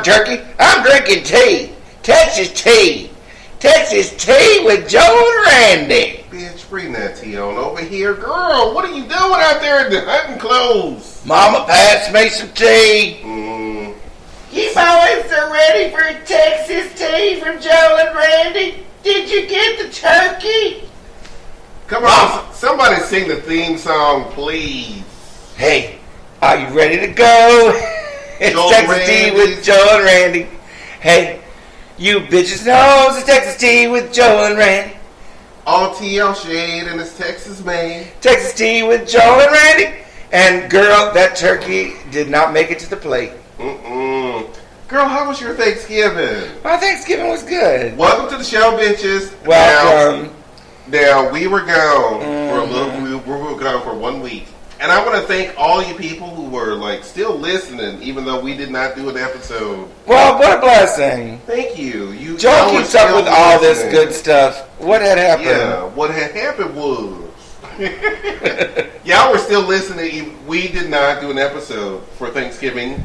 turkey. I'm drinking tea. Texas tea. Texas tea with Joe and Randy. Bitch, bring that tea on over here. Girl, what are you doing out there in the hunting clothes? Mama passed me some tea. You boys are ready for Texas tea from Joe and Randy? Did you get the turkey? Come on, somebody sing the theme song, please. Hey, are you ready to go? It's Joe Texas tea with Joe and Randy. Hey, you bitches knows it's Texas tea with Joe and Randy. All tea, all shade, and it's Texas made. Texas tea with Joe and Randy. And girl, that turkey did not make it to the plate. Girl, how was your Thanksgiving? My Thanksgiving was good. Welcome to the show, bitches. Welcome. Now we were gone for a little. We were gone for 1 week, and I want to thank all you people who were like still listening, even though we did not do an episode. Well, what a blessing. Thank you. Joe keeps up with all this good stuff. What had happened? Yeah, what had happened was y'all were still listening. We did not do an episode for Thanksgiving.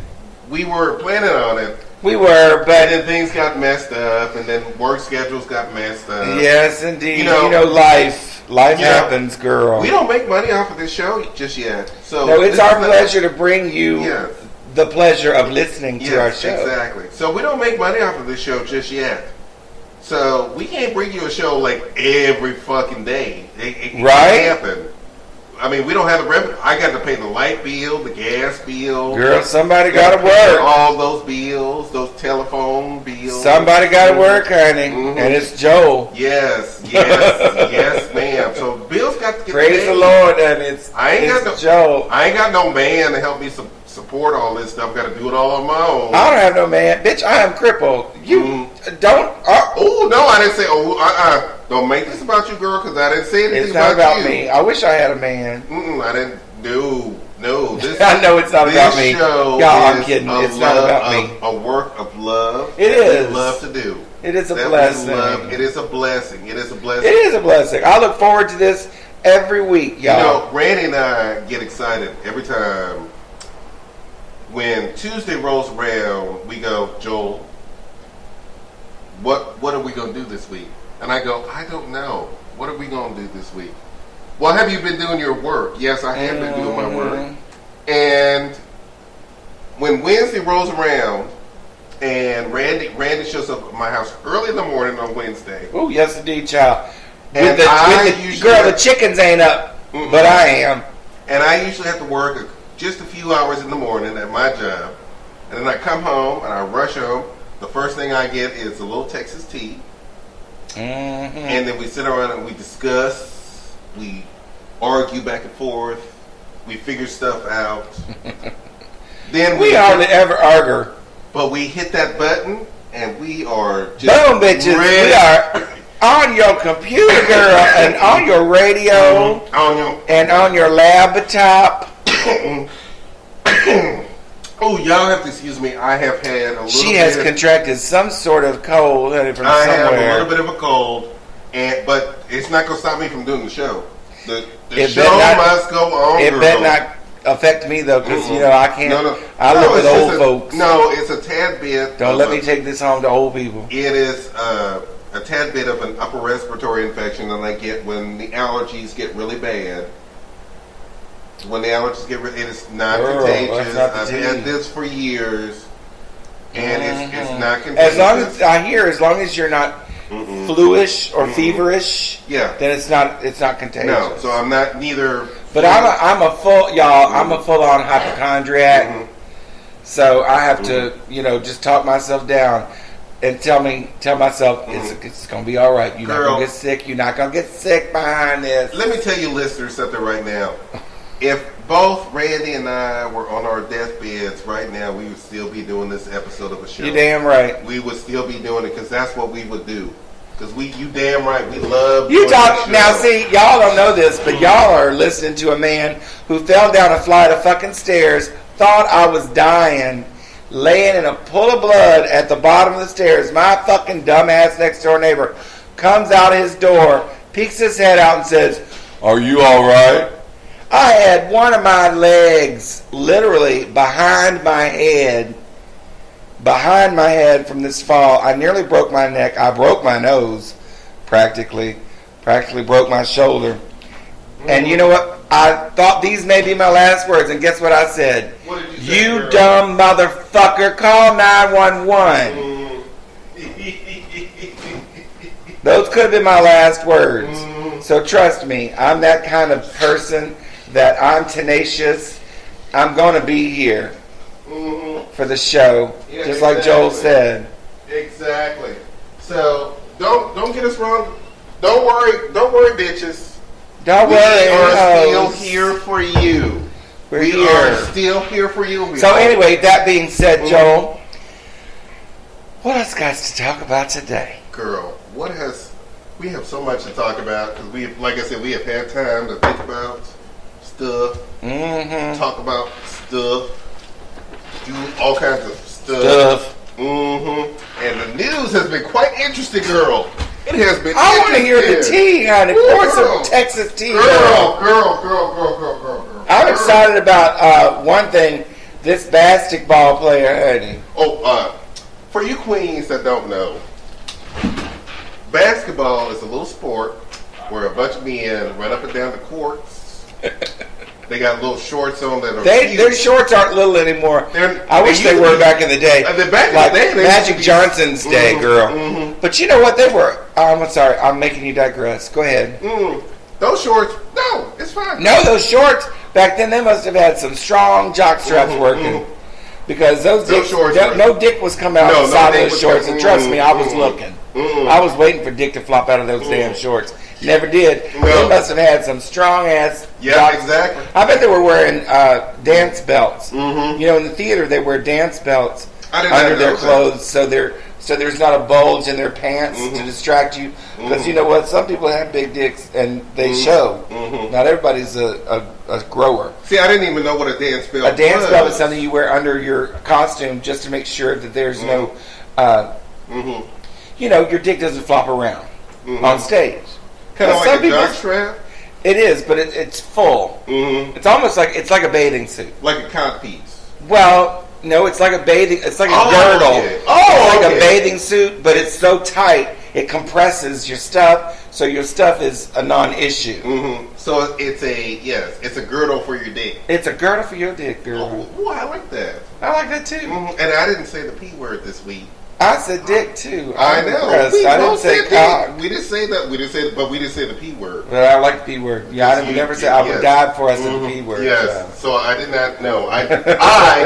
We were planning on it. We were, but and then things got messed up, and then work schedules got messed up. Yes, indeed. You know life happens, girl. We don't make money off of this show just yet. So no, it's our pleasure to bring you the pleasure of listening to our show. Exactly. So we don't make money off of this show just yet. So we can't bring you a show like every fucking day. It can't happen. I mean, we don't have the revenue. I got to pay the light bill, the gas bill. Girl, somebody got to work. All those bills, those telephone bills. Somebody got to work, honey. And it's Joe. Yes, ma'am. So bills got to get Praise paid. the Lord, and it's Joe. I ain't got no man to help me support all this stuff. Got to do it all on my own. I don't have no man. Bitch, I am crippled. You don't. Oh, no, I didn't say, don't make this about you, girl, because I didn't say anything about you. It's not about me. I wish I had a man. I didn't. No. This, I know it's not about me. Y'all, I'm kidding. It's not about me. A work of love. It is. We love to do. It is a blessing. It is a blessing. It is a blessing. It is a blessing. I look forward to this every week, y'all. You know, Randy and I get excited every time when Tuesday rolls around. We go, Joel, what are we going to do this week? And I go, I don't know. What are we going to do this week? Well, have you been doing your work? Yes, I have been doing my work. And when Wednesday rolls around and Randy shows up at my house early in the morning on Wednesday. Oh, yes, indeed, child. And the chickens ain't up, but I am. And I usually have to work just a few hours in the morning at my job. And then I come home and I rush home. The first thing I get is a little Texas tea. And then we sit around and we discuss. We argue back and forth. We figure stuff out. Then we hardly ever argue. But we hit that button and we are just boom, bitches. ready. We are on your computer, girl, and on your radio, and on your laptop. Oh, y'all have to excuse me. I have had a little. She has contracted some sort of cold from somewhere. I have a little bit of a cold, but it's not going to stop me from doing the show. The show must go on. It better not affect me though, because I can't. I live with old folks. No, it's a tad bit. Don't let me take this home to old people. It is a tad bit of an upper respiratory infection that I get when the allergies get really bad. When the allergies get really, it is not contagious. I've had this for years, and it's not contagious. As long as you're not fluish or feverish, then it's not contagious. No, so I'm not neither. But I'm a full-on hypochondriac. So I have to, just talk myself down and tell myself it's gonna be all right. You're not gonna get sick. You're not gonna get sick behind this. Let me tell you, listeners, something right now. If both Randy and I were on our deathbeds right now, we would still be doing this episode of a show. You're damn right. We would still be doing it because that's what we would do. Because you damn right, we love you talk now. See, y'all don't know this, but y'all are listening to a man who fell down a flight of fucking stairs, thought I was dying, laying in a pool of blood at the bottom of the stairs. My fucking dumbass next door neighbor comes out of his door, peeks his head out, and says, "Are you all right?" I had one of my legs literally behind my head behind my head from this fall. I nearly broke my neck. I broke my nose, practically broke my shoulder. And you know what? I thought these may be my last words, and guess what I said? What did you say, You girl? dumb motherfucker, call 911. Those could have been my last words. So trust me, I'm that kind of person that I'm tenacious. I'm going to be here for the show, Yeah, just like Joel said. Exactly. So don't get us wrong. Don't worry, bitches. Don't We worry, are still hoes. here for you. We're We here. are still here for you. So anyway, that being said, Joel, what else guys to talk about today? Girl, we have so much to talk about because like I said, we have had time to think about stuff, talk about stuff, do all kinds of stuff. And the news has been quite interesting, girl. It has been. I want to hear the tea, honey. Pour some Texas tea. Girl. I'm excited about one thing. This basketball player, honey. For you queens that don't know, basketball is a little sport where a bunch of men run up and down the courts. They got little shorts on that are Their shorts aren't little anymore. I wish they were back in the day. Back like in the day, they Magic used to be- Johnson's day, girl. But you know what? They were. I'm sorry. I'm making you digress. Go ahead. Those shorts, no, it's fine. No, those shorts back then they must have had some strong jock straps working. Because those shorts no dick was coming out of the side of those shorts. And trust me, I was looking. I was waiting for dick to flop out of those damn shorts. Never did. No. They must have had some strong ass. Yeah, exactly. I bet they were wearing dance belts. You know, in the theater they wear dance belts under their clothes, so there's not a bulge in their pants to distract you. Because you know what, some people have big dicks and they show. Not everybody's a grower. See, I didn't even know what a dance belt was. A dance belt is something you wear under your costume just to make sure that there's no, you know, your dick doesn't flop around on stage. Kind of Some like a people- jock strap? It is, but it's full. It's almost like it's like a bathing suit. Like a codpiece. Well, no, it's like a bathing. It's like a Oh, girdle. okay. It's like okay. a bathing suit, but it's so tight it compresses your stuff, so your stuff is a non-issue. So it's a girdle for your dick. It's a girdle for your dick, girl. Oh, I like that. I like that too. And I didn't say the P word this week. I said dick too. I I'm know. impressed. We I both didn't say said cock. dick. We didn't say that. But we didn't say the P word. But I like the P word. Yeah, I You- never said I would yes. die before I said the P word. Yes. So I did not know. I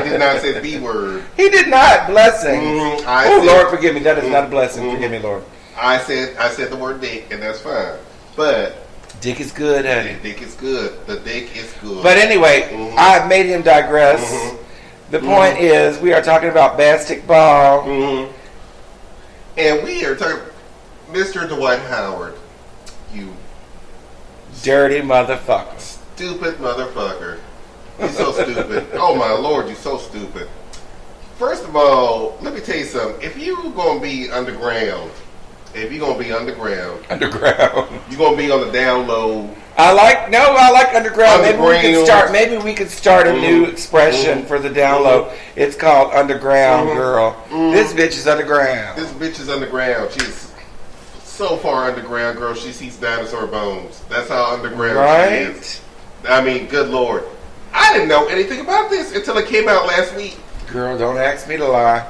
did not say the B word. He did not. Blessings. I Oh said- Lord, forgive me. That is not a blessing. Forgive me, Lord. I said the word dick, and that's fine. But Dick is good, the honey. dick is good. The dick is good. But anyway, I've made him digress. The point is, we are talking about basketball. And we are talking Mr. Dwight Howard. You Dirty motherfucker. stupid motherfucker. You're so stupid. Oh my Lord, you're so stupid. First of all, let me tell you something. If you're gonna be underground, Underground. you're gonna be on the down low. I like underground. Maybe Underground. we could start a new expression for the down low. It's called underground, girl. This bitch is underground. This bitch is underground. She's so far underground, girl. She sees dinosaur bones. That's how underground she is. Right? I mean, good Lord. I didn't know anything about this until it came out last week. Girl, don't ask me to lie.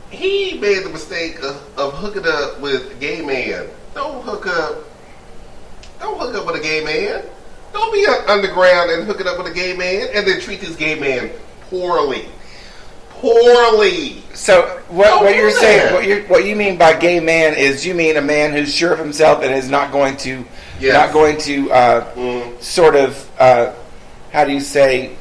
He made the mistake of hooking up with a gay man. Don't hook up with a gay man. Don't be underground and hook it up with a gay man and then treat this gay man poorly. So what Don't you're do saying, that. what you mean by gay man is you mean a man who's sure of himself and is not going to Yes. sort of how do you say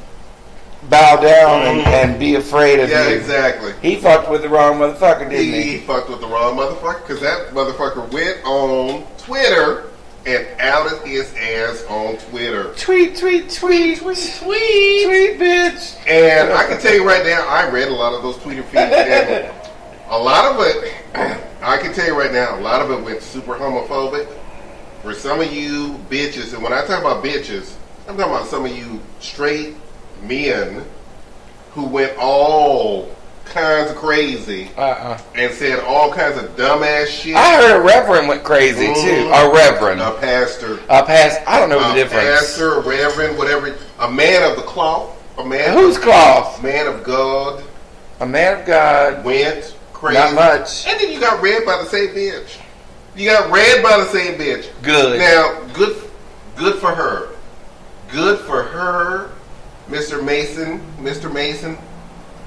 bow down and be afraid of Yeah, you. exactly. He fucked with the wrong motherfucker, didn't He he? fucked with the wrong motherfucker because that motherfucker went on Twitter and outed his ass on Twitter. Tweet, bitch. And I can tell you right now, I read a lot of those Twitter feeds, and a lot of it, I can tell you right now, a lot of it went super homophobic. For some of you bitches, and when I talk about bitches, I'm talking about some of you straight men who went all kinds of crazy and said all kinds of dumbass shit. I heard a reverend went crazy too. A reverend. A pastor. I don't know the difference. A pastor, a reverend, whatever. A man of the cloth. A man. Whose cloth? Man of God. A man of God. Went crazy. Not much. And then you got read by the same bitch. Good. Now, good for her. Good for her, Mr. Mason.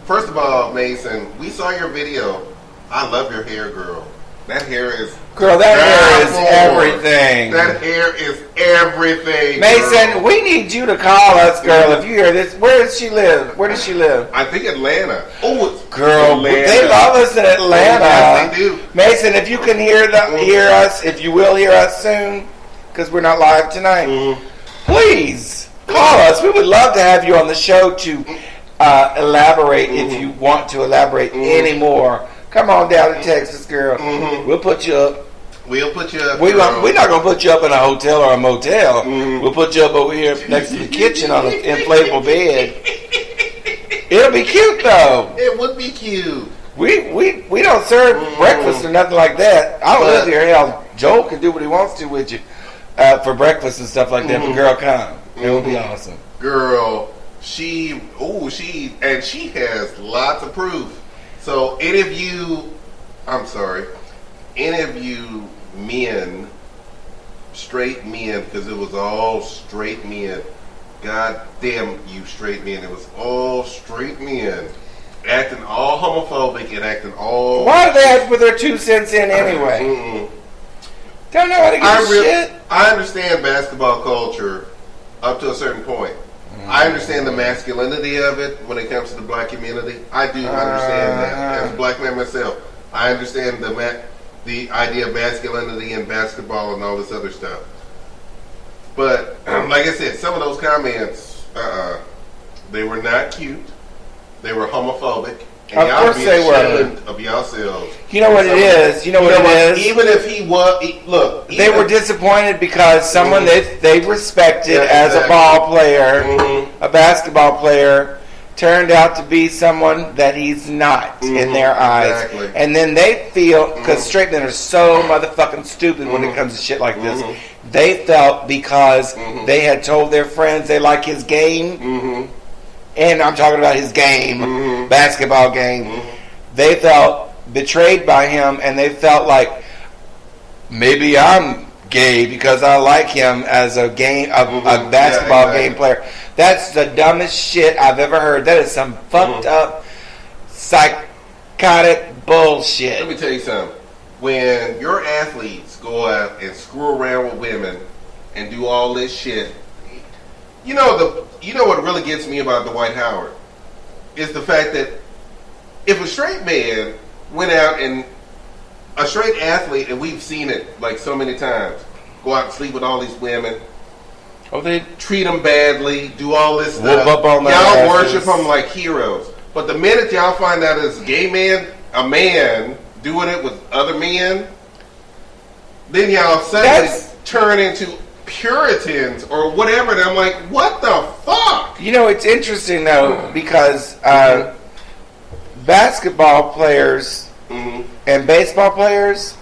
First of all, Mason, we saw your video. I love your hair, girl. That hair is... Girl, that hair is everything. That hair is everything, Mason, girl. we need you to call us, girl, if you hear this. Where does she live? I think Atlanta. Oh, it's girl, Atlanta. They love us in Atlanta. Yes, they do. Mason, if you can hear us, if you will hear us soon, because we're not live tonight, please call us. We would love to have you on the show to elaborate if you want to elaborate anymore. Come on down to Texas, girl. We'll put you up. We're not going to put you up in a hotel or a motel. We'll put you up over here next to the kitchen on an inflatable bed. It'll be cute, though. It would be cute. We don't serve breakfast or nothing like that. I don't live here. Hell, Joel can do what he wants to with you for breakfast and stuff like that. But girl, come. It would be awesome. Girl, she has lots of proof. So any of you men, straight men, because it was all straight men. God damn you straight men. It was all straight men acting all homophobic and acting all... Why do they have to put their 2 cents in anyway? Don't know how to give shit. I understand basketball culture up to a certain point. I understand the masculinity of it when it comes to the black community. I do understand that. As a black man myself, I understand the idea of masculinity in basketball and all this other stuff. But, like I said, some of those comments, they were not cute. They were homophobic. And of course they were. Of yourselves. You know what it is? You know what it is? Even if he was... Look. They were disappointed because someone they respected as a ball player, a basketball player, turned out to be someone that he's not in their eyes. Exactly. And then they feel, because straight men are so motherfucking stupid when it comes to shit like this, they felt because they had told their friends they like his game, and I'm talking about his game, basketball game, they felt betrayed by him, and they felt like maybe I'm gay because I like him as a basketball game player. That's the dumbest shit I've ever heard. That is some fucked up, psychotic bullshit. Let me tell you something. When your athletes go out and screw around with women and do all this shit, you know what really gets me about Dwight Howard is the fact that if a straight man went out and a straight athlete, and we've seen it like so many times, go out and sleep with all these women, they treat them badly, do all this whoop stuff. Up on y'all worship them like heroes. But the minute y'all find out it's a man doing it with other men, then y'all suddenly turn into Puritans or whatever. And I'm like, what the fuck? You know, it's interesting though, because basketball players and baseball players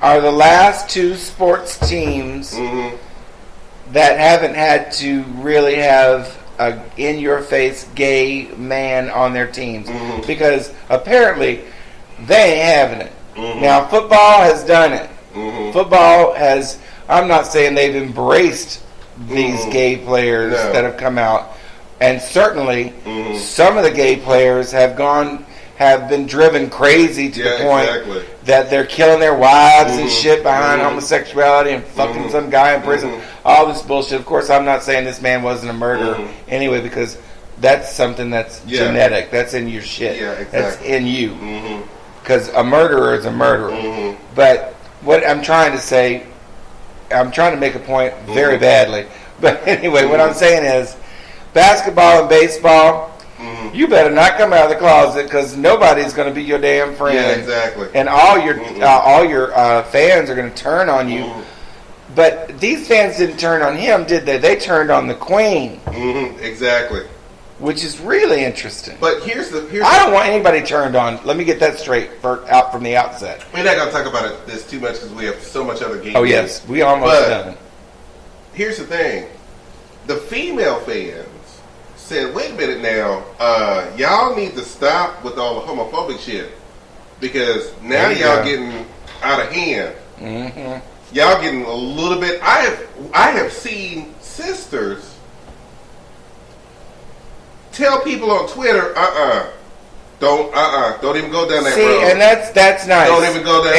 are the last two sports teams that haven't had to really have a in-your-face gay man on their teams, because apparently they ain't having it. Now, football has done it. Football has, I'm not saying they've embraced these gay players that have come out, and certainly some of the gay players have been driven crazy to the point that they're killing their wives and shit behind homosexuality and fucking some guy in prison. All this bullshit. Of course, I'm not saying this man wasn't a murderer anyway, because that's something that's genetic. That's in your shit. That's in you. Because a murderer is a murderer. But what I'm trying to say, I'm trying to make a point very badly. But anyway, what I'm saying is, basketball and baseball, you better not come out of the closet, because nobody's going to be your damn friend. Yeah, exactly. And all your fans are going to turn on you. But these fans didn't turn on him, did they? They turned on the queen. Exactly. which is really interesting. But I don't want anybody turned on. Let me get that straight out from the outset. We're not going to talk about this too much because we have so much other games. Oh, yes. We almost done. Here's the thing. The female fans said, wait a minute now, y'all need to stop with all the homophobic shit because now y'all getting out of hand. Mm-hmm. Y'all getting a little bit. I have seen sisters tell people on Twitter, don't even go down that road. See, and that's nice. Don't even go down.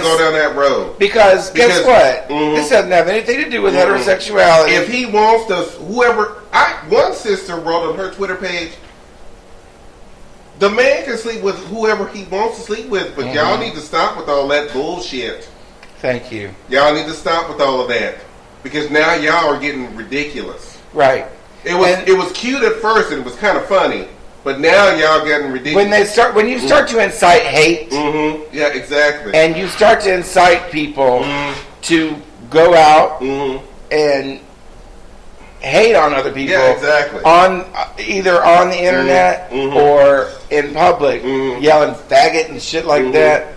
Go down that road. Because guess what? This doesn't have anything to do with heterosexuality. If he wants to, one sister wrote on her Twitter page, the man can sleep with whoever he wants to sleep with, but y'all need to stop with all that bullshit. Thank you. Y'all need to stop with all of that because now y'all are getting ridiculous. Right. It was cute at first and it was kind of funny, but now y'all getting ridiculous. When you start to incite hate, yeah, exactly, and you start to incite people to go out and hate on other people, yeah, exactly, either on the internet or in public, yelling faggot and shit like that.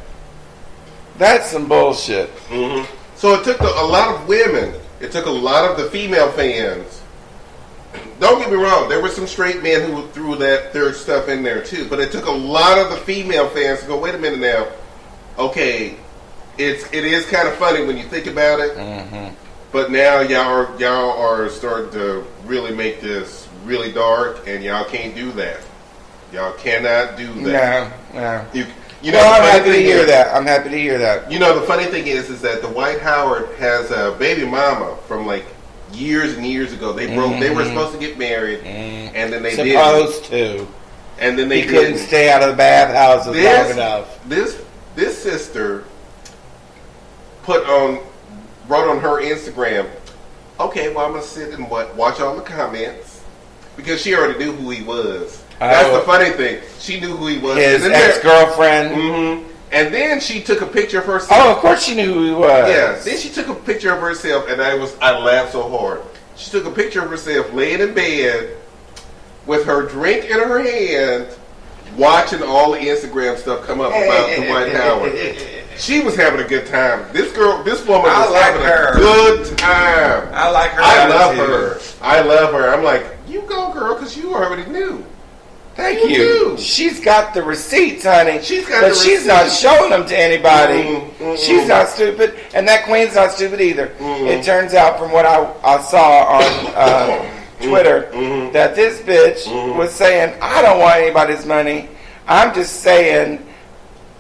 That's some bullshit. So it took a lot of women. It took a lot of the female fans. Don't get me wrong. There were some straight men who threw their stuff in there too. But it took a lot of the female fans to go, wait a minute now. Okay, it is kind of funny when you think about it. But now y'all are starting to really make this really dark, and y'all can't do that. Y'all cannot do that. No. You know, I'm happy to hear that. I'm happy to hear that. You know, the funny thing is that Dwight Howard has a baby mama from like years and years ago. They were supposed to get married, and then they didn't. And then they couldn't stay out of the bathhouses long enough. This sister wrote on her Instagram, okay, well, I'm going to sit and watch all the comments because she already knew who he was. That's the funny thing. She knew who he was. His ex-girlfriend. And then she took a picture of herself. Oh, of course she knew who he was. Yeah. Then she took a picture of herself, and I laughed so hard. She took a picture of herself laying in bed with her drink in her hand, watching all the Instagram stuff come up about Dwight Howard. She was having a good time. This woman was having a good time. I like her. I love her. I'm like, you go, girl, because you already knew. Thank you. She's got the receipts, honey. She's not showing them to anybody. She's not stupid, and that queen's not stupid either. It turns out, from what I saw on Twitter, that this bitch was saying, I don't want anybody's money. I'm just saying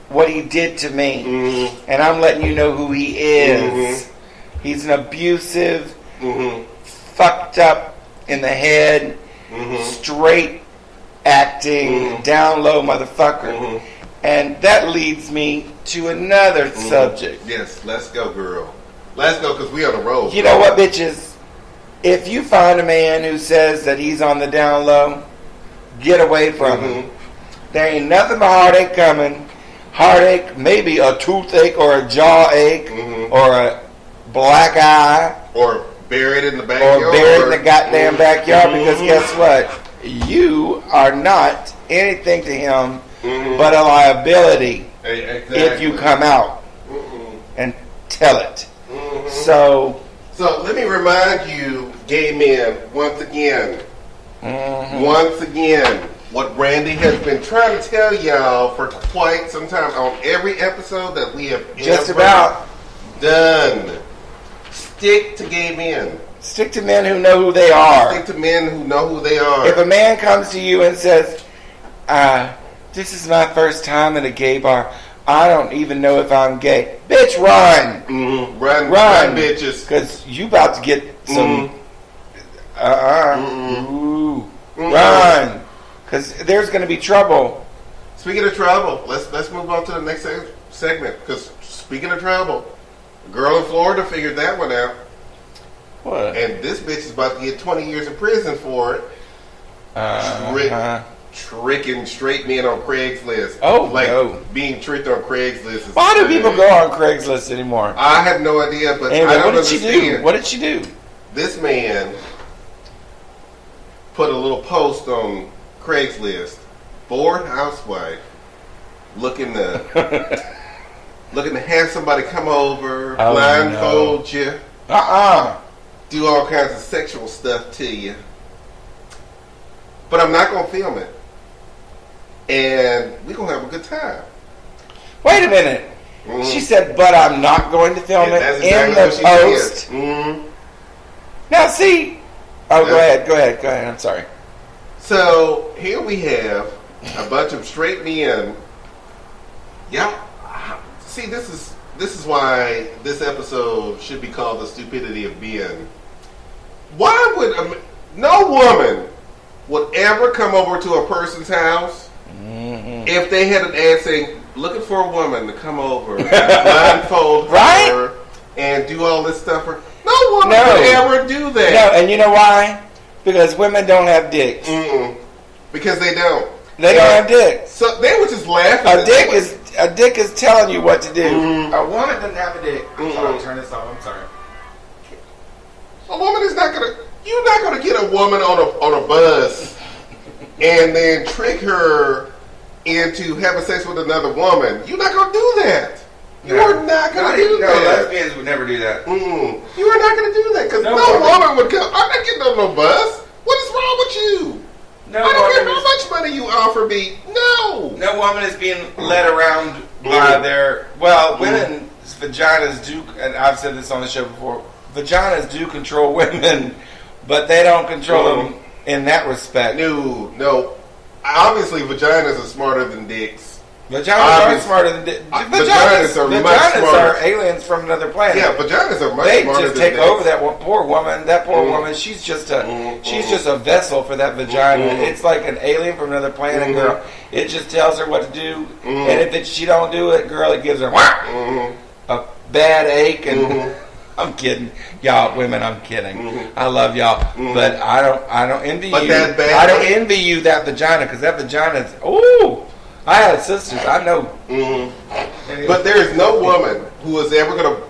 what he did to me, and I'm letting you know who he is. He's an abusive, fucked up in the head, straight acting, down low motherfucker. And that leads me to another subject. Yes, let's go, girl. Let's go, because we on the road. You know what, bitches? If you find a man who says that he's on the down low, get away from him. There ain't nothing but heartache coming. Heartache, maybe a toothache or a jaw ache or a black eye. Or buried in the backyard. Or buried in the goddamn backyard, because guess what? You are not anything to him but a liability if you come out and tell it. So let me remind you, gay men, once again, what Randy has been trying to tell y'all for quite some time on every episode that we have just about done. Stick to gay men. Stick to men who know who they are. Stick to men who know who they are. If a man comes to you and says, this is my first time at a gay bar, I don't even know if I'm gay. Bitch, run. Run, bitches. Because you about to get some... Run. Because there's going to be trouble. Speaking of trouble, let's move on to the next segment. Because speaking of trouble, a girl in Florida figured that one out. What? And this bitch is about to get 20 years in prison for it. Tricking straight men on Craigslist. Oh, no. Being tricked on Craigslist. Why do people go on Craigslist anymore? I have no idea, but anyway, I don't understand. What did she do? This man put a little post on Craigslist. Bored housewife looking to have somebody come over, blindfold you, do all kinds of sexual stuff to you. But I'm not gonna film it, and we're gonna have a good time. Wait a minute. Mm-hmm. She said, "But I'm not going to film it in the post." Mm-hmm. Now, see. Oh, go ahead. I'm sorry. So here we have a bunch of straight men. Yeah. See, this is why this episode should be called "The Stupidity of Men." Why would no woman would ever come over to a person's house if they had an ad saying, "Looking for a woman to come over, and blindfold her, and do all this stuff"? No woman would ever do that. No, and you know why? Because women don't have dicks. Because they don't. They don't have dicks. So they were just laughing. A dick is telling you what to do. A woman doesn't have a dick. I'm sorry, turn this off. I'm sorry. A woman is not gonna. You're not gonna get a woman on a bus and then trick her into having sex with another woman. You're not gonna do that. You are not gonna do that. No, lesbians would never do that. You are not gonna do that because no woman would come. I'm not getting on no bus. What is wrong with you? I don't care how much money you offer me. No. No woman is being led around by their... Well, women's vaginas do... And I've said this on the show before. Vaginas do control women, but they don't control them in that respect. No. Obviously, vaginas are smarter than dicks. Vaginas are smarter than dicks. Vaginas are much smarter. Are aliens from another planet. Yeah, vaginas are much smarter than dicks. They just take over that poor woman. That poor woman, she's just a vessel for that vagina. It's like an alien from another planet, girl. It just tells her what to do. And if she don't do it, girl, it gives her a bad ache. And I'm kidding. Y'all, women, I'm kidding. I love y'all. But I don't envy you. I don't envy you that vagina, because that vagina is, I had sisters, I know. But there is no woman who is ever going to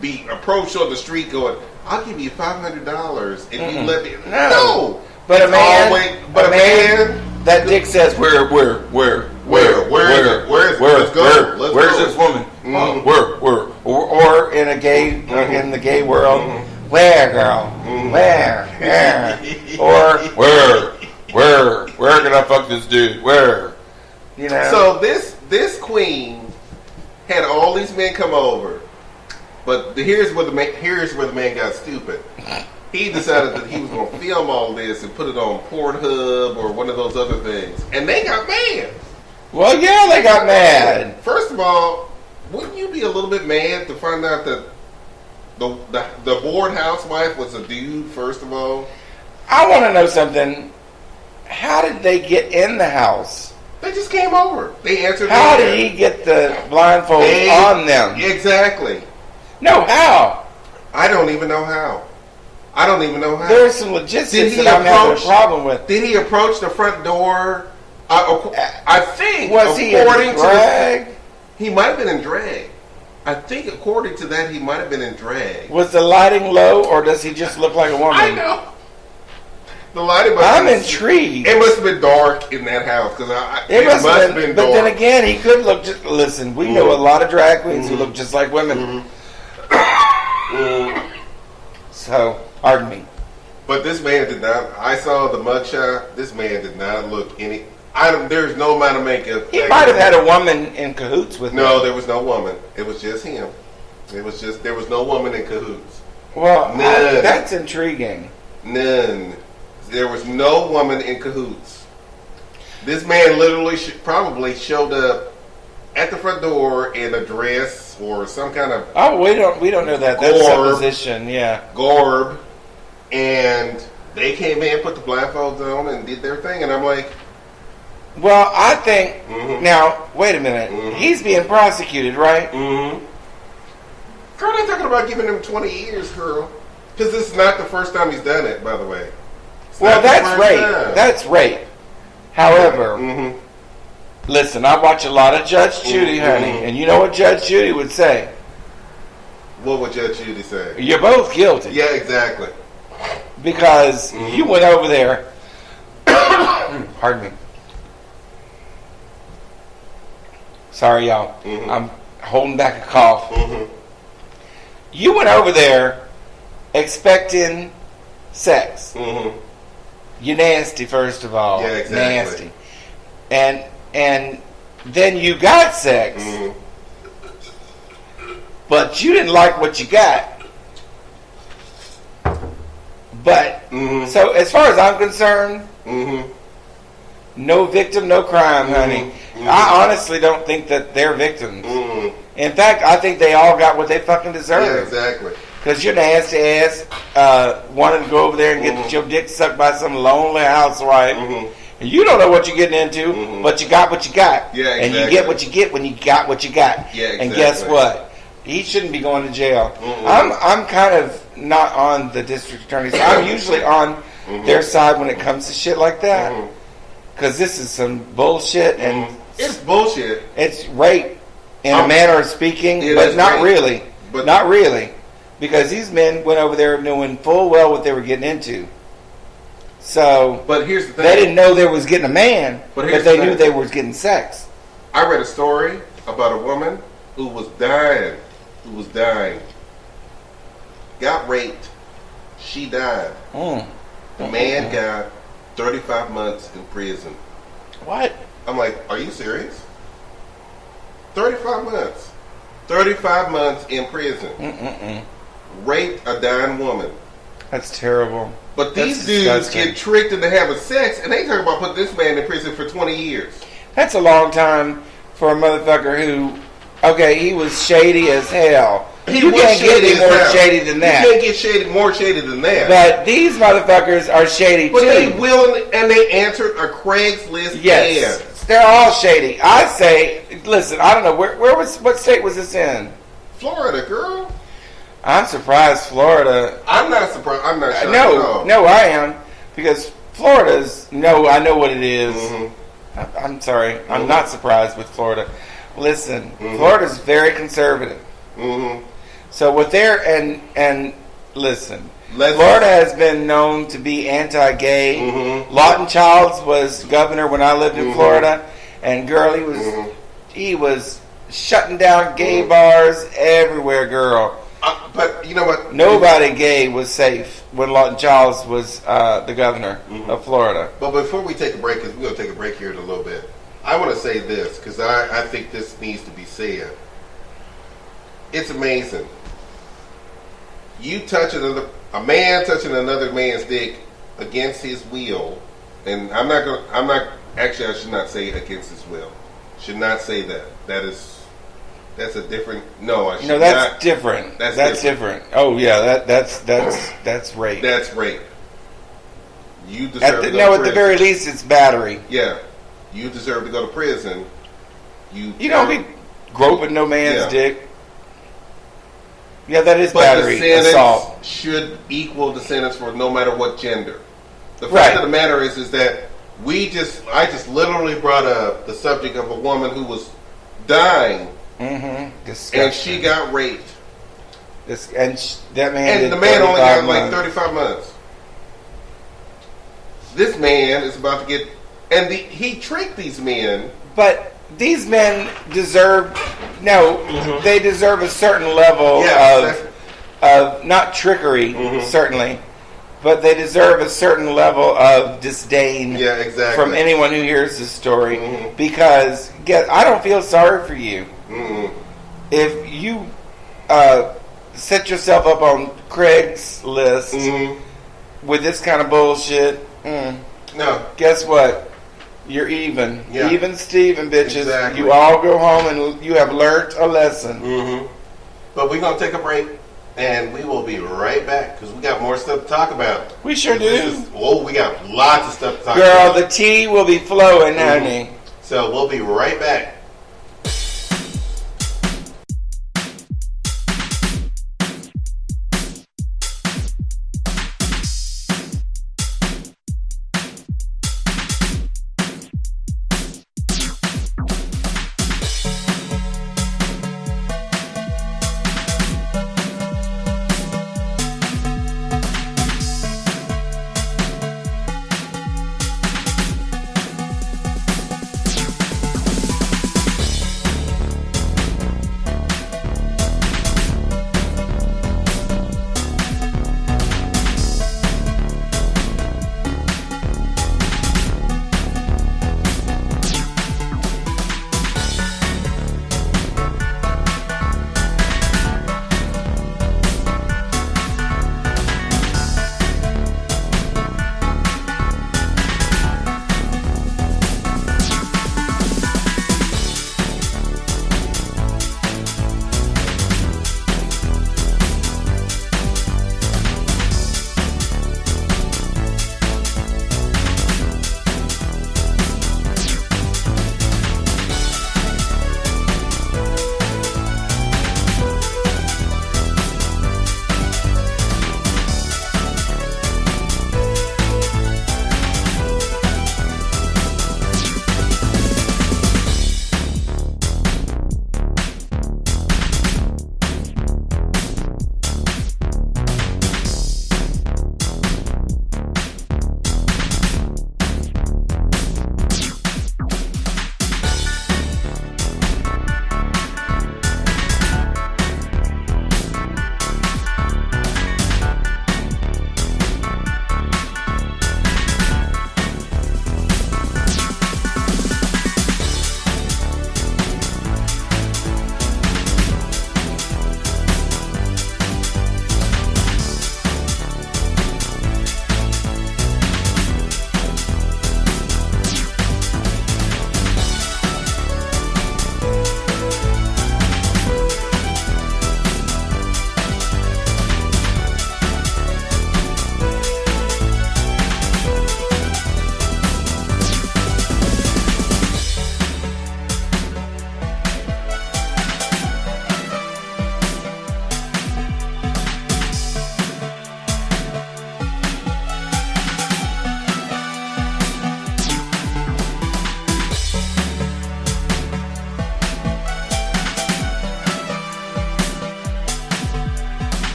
be approached on the street going, "I'll give you $500 if you let me." No. But a man, that dick says, where's this woman? Where? Or in in the gay world, where, girl? Where? Or where can I fuck this dude? Where? You know? So this queen had all these men come over, but here's where the man got stupid. He decided that he was going to film all this and put it on Pornhub or one of those other things, and they got mad. Well, yeah, they got mad. First of all, wouldn't you be a little bit mad to find out that the bored housewife was a dude? First of all, I want to know something. How did they get in the house? They just came over. They answered. How did he get the blindfold on them? Exactly. No, how? I don't even know how. There's some logistics that I'm having a problem with. Did he approach the front door? I think. Was he in drag? He might have been in drag. I think, according to that, he might have been in drag. Was the lighting low, or does he just look like a woman? I know. The lighting. I'm intrigued. It must have been dark in that house because it must have been dark. But then again, he could look. Listen, we know a lot of drag queens who look just like women. So, pardon me. But this man did not. I saw the mugshot. This man did not look any. There's no amount of makeup. He might have had a woman in cahoots with him. No, there was no woman. It was just him. There was no woman in cahoots. Well, that's intriguing. None. There was no woman in cahoots. This man literally probably showed up at the front door in a dress or some kind of we don't know that. That's supposition, yeah. Garb, and they came in, put the blindfolds on, and did their thing. And I'm like, well, I think now. Wait a minute. He's being prosecuted, right? Girl, they're talking about giving him 20 years, girl, because this is not the first time he's done it. By the way. Well, that's rape. That's rape. However, listen, I watch a lot of Judge Judy, honey, and you know what Judge Judy would say? What would Judge Judy say? You're both guilty. Yeah, exactly. Because you went over there Pardon me. Sorry, y'all. Mm-hmm. I'm holding back a cough. Mm-hmm. You went over there expecting sex. Mm-hmm. You nasty, first of all. Yeah, exactly. Nasty. And then you got sex. Mm-hmm. But you didn't like what you got. But, so as far as I'm concerned, no victim, no crime, honey. I honestly don't think that they're victims. In fact, I think they all got what they fucking deserve. Yeah, exactly. Because you're nasty ass, wanting to go over there and get your dick sucked by some lonely housewife. And you don't know what you're getting into, but you got what you got. Yeah, exactly. And you get what you get when you got what you got. Yeah, exactly. And guess what? He shouldn't be going to jail. I'm kind of not on the district attorney's side. I'm usually on their side when it comes to shit like that. Because this is some bullshit, and it's bullshit. It's rape in a manner of speaking, but not rape. really. But not really. Because these men went over there knowing full well what they were getting into. So, but here's the thing. They didn't know they was getting a man, but they knew they was getting sex. I read a story about a woman who was dying. Got raped. She died. The man got 35 months in prison. What? I'm like, are you serious? 35 months. 35 months in prison. Raped a dying woman. That's terrible. But these dudes get tricked into having sex, and they talk about putting this man in prison for 20 years. That's a long time for a motherfucker who, okay, he was shady as hell. You can't get any more shady than that. You can't get more shady than that. But these motherfuckers are shady but too. But they will, and they answered a Craigslist ad. They're all shady. I say, listen, I don't know, what state was this in? Florida, girl. I'm surprised Florida. I'm not surprised. I'm not sure. No, I am. Because Florida's, I know what it is. I'm sorry. I'm not surprised with Florida. Listen, Florida's very conservative. So what they're, and listen, Florida has been known to be anti-gay. Lawton Childs was governor when I lived in Florida. And girl, he was shutting down gay bars everywhere, girl. But you know what? Nobody gay was safe when Lawton Childs was the governor of Florida. But before we take a break, because we're going to take a break here in a little bit, I want to say this, because I think this needs to be said. It's amazing. A man touching another man's dick against his will, and I should not say against his will. Should not say that. That's a different. No, I should not. No, that's different. That's different. Oh yeah, that's rape. That's rape. You deserve to go to prison. At the very least, it's battery. Yeah, you deserve to go to prison. You don't be groping no man's dick. Yeah, that is battery, the assault. Should equal the sentence for no matter what gender. The fact of the matter is that I just literally brought up the subject of a woman who was dying. Disgusting. And she got raped. That man. And the man only got like 35 months. This man is about to get, and he tricked these men. But these men deserve they deserve a certain level of not trickery, certainly, but they deserve a certain level of disdain from anyone who hears this story. Because I don't feel sorry for you. If you set yourself up on Craigslist with this kind of bullshit, no, guess what? You're even. Even Steven, bitches. Exactly. You all go home and you have learned a lesson. But we're going to take a break, and we will be right back, because we got more stuff to talk about. We sure do. We got lots of stuff to talk Girl, about. the tea will be flowing, honey. So we'll be right back.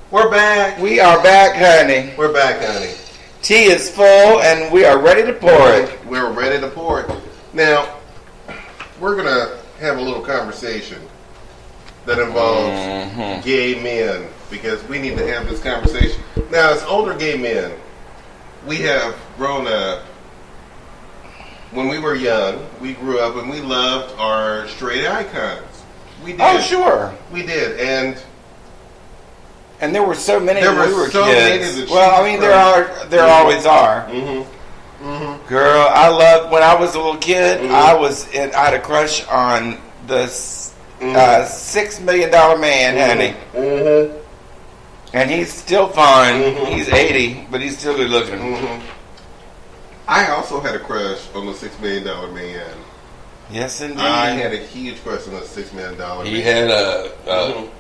We're back. We are back, honey. We're back, honey. Tea is full, and we are ready to pour it. We're ready to pour it. Now, we're going to have a little conversation that involves gay men, because we need to have this conversation. Now, as older gay men, we have grown up. When we were young, we grew up and we loved our straight icons. We did. Oh, sure. We did. And there were so many There when we were were so kids. many that Well, I mean, there always are. Girl, I loved when I was a little kid. I had a crush on the $6 million man, honey. And he's still fine. He's 80, but he's still good looking. I also had a crush on the $6 million man. Yes, indeed. I had a huge crush on the $6 million man. He had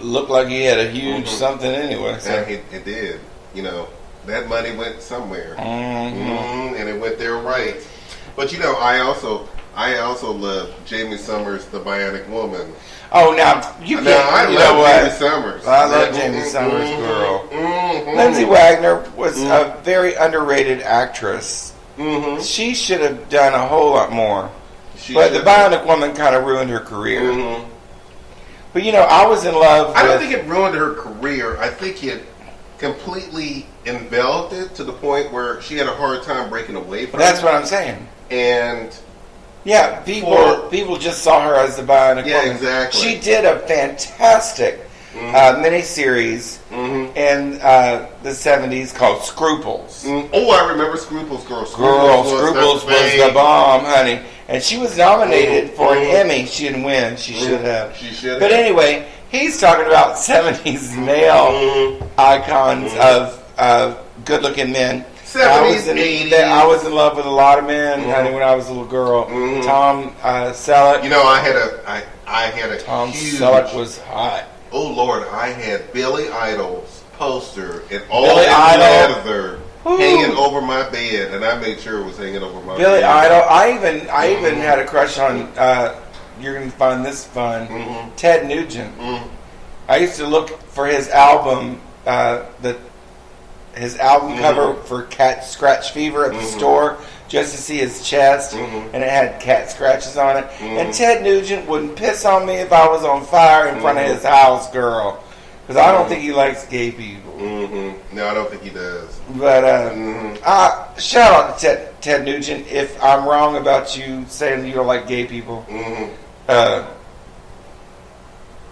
looked like he had a huge something anyway. So. And it did. You know, that money went somewhere, and it went there right. But you know, I also love Jamie Summers, the Bionic Woman. Oh, now you can't. I love Jamie Summers. I love Jamie Summers, girl. Lindsay Wagner was a very underrated actress. She should have done a whole lot more. But the Bionic Woman kind of ruined her career. But you know, I was in love with... I don't think it ruined her career. I think it completely enveloped it to the point where she had a hard time breaking away from it. That's what I'm saying. And... yeah, people just saw her as the Bionic Woman. Yeah, exactly. She did a fantastic miniseries in the 70s called Scruples. Oh, I remember Scruples, girl. Scruples was the bomb, honey. And she was nominated for an Emmy. She didn't win. She should have. She should have. But anyway, he's talking about 70s male icons of good-looking men. 70s, 80s. I was in love with a lot of men, honey, when I was a little girl. Tom Selleck. You know, I had a Tom huge... Selleck was hot. Oh, Lord, I had Billy Idol's poster and all Billy that Idol. leather hanging over my bed, and I made sure it was hanging over my Billy bed. Idol. I even had a crush on, you're going to find this fun, Ted Nugent. I used to look for his album, his album cover for Cat Scratch Fever at the store, just to see his chest, and it had cat scratches on it. And Ted Nugent wouldn't piss on me if I was on fire in front of his house, girl. Because I don't think he likes gay people. No, I don't think he does. But shout out to Ted Nugent. If I'm wrong about you saying you don't like gay people, I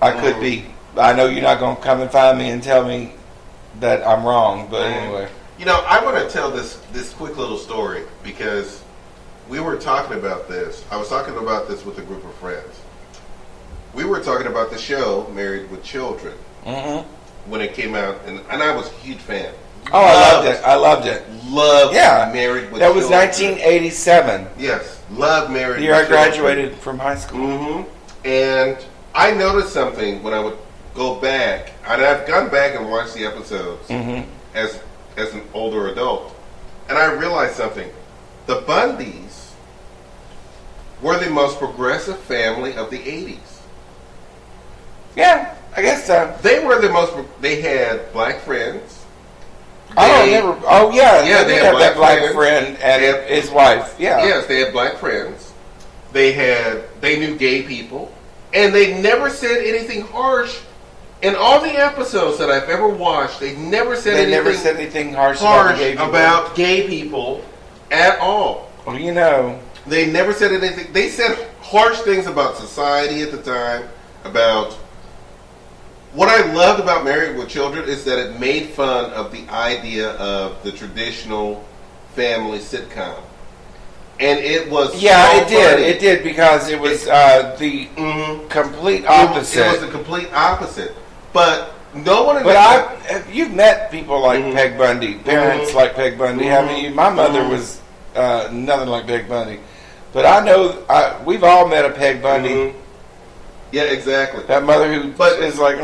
could be. I know you're not going to come and find me and tell me that I'm wrong, but anyway. You know, I want to tell this quick little story because we were talking about this. I was talking about this with a group of friends. We were talking about the show Married with Children when it came out, and I was a huge fan. Oh, I loved it. Loved Married with Children. That was 1987. Yes, loved Married The year with I graduated from high school. And I noticed something when I would go back, and I've gone back and watched the episodes as an older adult, and I realized something. The Bundys were the most progressive family of the 80s. Yeah, I guess so. They were the most... They had black friends. I don't remember. Oh, yeah. Yeah, they had had that black friends. friend and his wife. Yeah. Yes, they had black friends. They knew gay people. And they never said anything harsh. In all the episodes that I've ever watched, they never said anything harsh about gay people at all. Well, you know. They never said anything. They said harsh things about society at the time, about... What I loved about Married with Children is that it made fun of the idea of the traditional family sitcom. And it was it did. It did because it was the complete opposite. It was the complete opposite. But no one... But you've met people like Peg Bundy, parents like Peg Bundy, haven't you? My mother was nothing like Peg Bundy. But I know we've all met a Peg Bundy. Yeah, exactly. That mother who is like,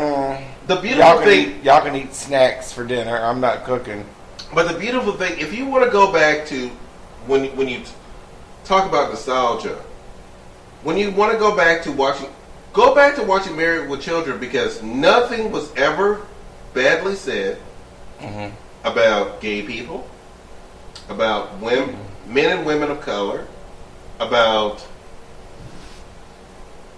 the beautiful thing... y'all can eat snacks for dinner. I'm not cooking. But the beautiful thing, if you want to go back to when you talk about nostalgia, when you want to go back to watching Married with Children, because nothing was ever badly said about gay people, about women, men and women of color, about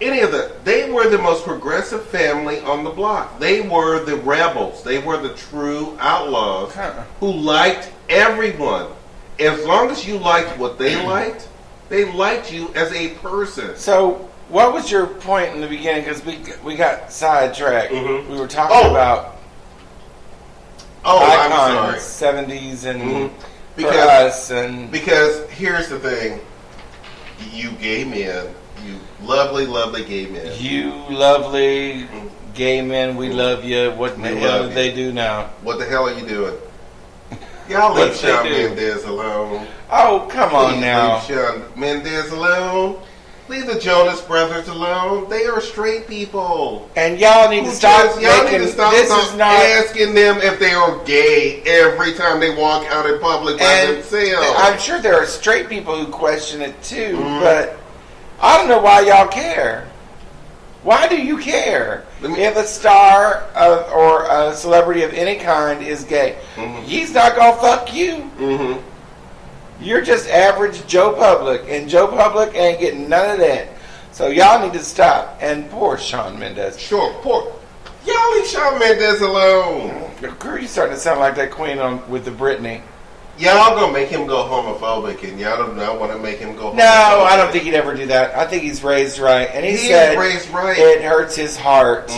any of that. They were the most progressive family on the block. They were the rebels. They were the true outlaws who liked everyone. As long as you liked what they liked you as a person. So, what was your point in the beginning? Because we got sidetracked. We were talking about icons, 70s and for us. Because here's the thing. You gay men, you lovely, lovely gay men. You lovely gay men, we love you. What the hell do they do now? What the hell are you doing? Y'all leave Shawn Mendes alone. Oh, come on now. Leave Shawn Mendes alone. Leave the Jonas Brothers alone. They are straight people. And y'all need to stop asking them if they are gay every time they walk out in public by themselves. I'm sure there are straight people who question it too, but I don't know why y'all care. Why do you care if a star or a celebrity of any kind is gay? He's not gonna fuck you. You're just average Joe Public, and Joe Public ain't getting none of that. So y'all need to stop. And poor Shawn Mendes. Poor. Y'all leave Shawn Mendes alone. Girl, you starting to sound like that queen with the Britney. Y'all gonna make him go homophobic, and y'all don't want to make him go homophobic. No, I don't think he'd ever do that. I think he's raised right. And he said raised right. It hurts his heart.